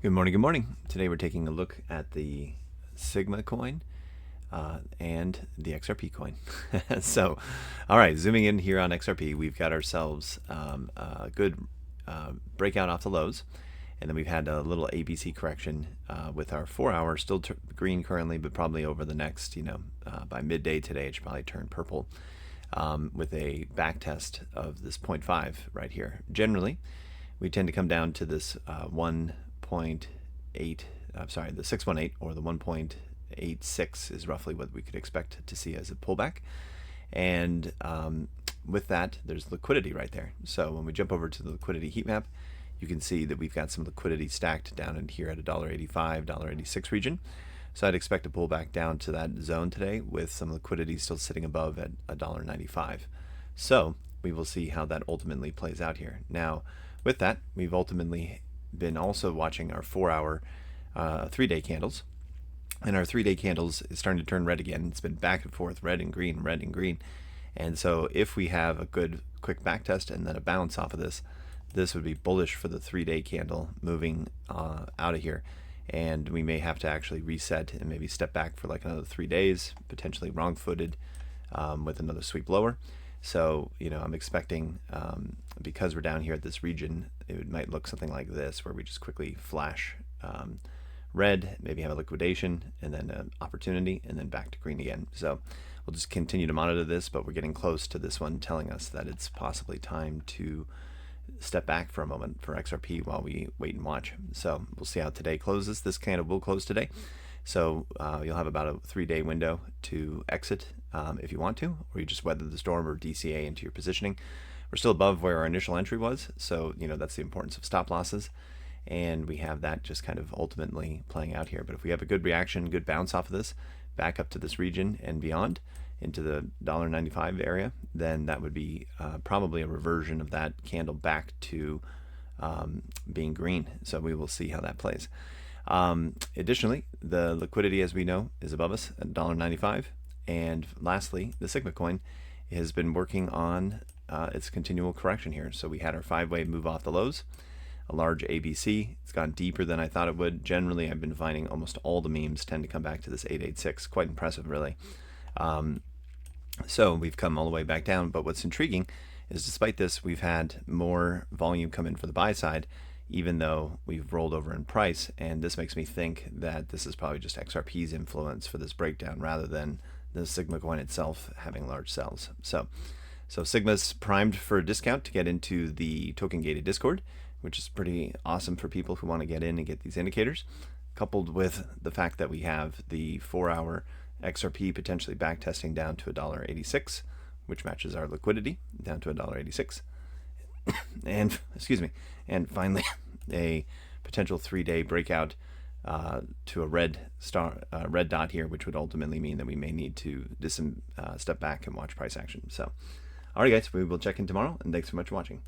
Good morning, good morning. Today we're taking a look at the Sigma coin and the XRP coin. So, all right, zooming in here on XRP, we've got ourselves a good breakout off the lows, and then we've had a little ABC correction with our 4-hour still green currently, but probably over the next, by midday today, it should probably turn purple with a back test of this 0.5 right here. Generally, we tend to come down to this 1.8, the 618 or the 1.86 is roughly what we could expect to see as a pullback. And with that, there's liquidity right there. So when we jump over to the liquidity heat map, you can see that we've got some liquidity stacked down in here at $1.85, $1.86 region. So I'd expect to pull back down to that zone today with some liquidity still sitting above at $1.95. So we will see how that ultimately plays out here. Now, with that, we've ultimately been also watching our 4-hour 3-day candles, and our 3-day candles is starting to turn red again. It's been back and forth, red and green, red and green. And so if we have a good quick back test and then a bounce off of this, this would be bullish for the 3-day candle moving out of here. And we may have to actually reset and maybe step back for like another 3 days, potentially wrong-footed with another sweep lower. So, I'm expecting, because we're down here at this region, it might look something like this, where we just quickly flash red, maybe have a liquidation, and then an opportunity, and then back to green again. So we'll just continue to monitor this, but we're getting close to this one telling us that it's possibly time to step back for a moment for XRP while we wait and watch. So we'll see how today closes. This candle will close today. So you'll have about a 3-day window to exit if you want to, or you just weather the storm or DCA into your positioning. We're still above where our initial entry was, so that's the importance of stop losses, and we have that just kind of ultimately playing out here. But if we have a good reaction, good bounce off of this, back up to this region and beyond into the $1.95 area, then that would be probably a reversion of that candle back to being green. So we will see how that plays. Additionally, the liquidity, as we know, is above us at $1.95. And lastly, the Sigma coin has been working on its continual correction here. So we had our 5-way move off the lows, a large ABC. It's gone deeper than I thought it would. Generally, I've been finding almost all the memes tend to come back to this 886. Quite impressive, really. So we've come all the way back down. But what's intriguing is despite this, we've had more volume come in for the buy side, even though we've rolled over in price. And this makes me think that this is probably just XRP's influence for this breakdown rather than the Sigma coin itself having large sells. So Sigma's primed for a discount to get into the token gated Discord, which is pretty awesome for people who want to get in and get these indicators, coupled with the fact that we have the 4-hour XRP potentially back testing down to $1.86, which matches our liquidity down to $1.86. And and finally a potential 3-day breakout to a red dot here, which would ultimately mean that we may need to step back and watch price action. So, all right, guys, we will check in tomorrow, and thanks so much for watching.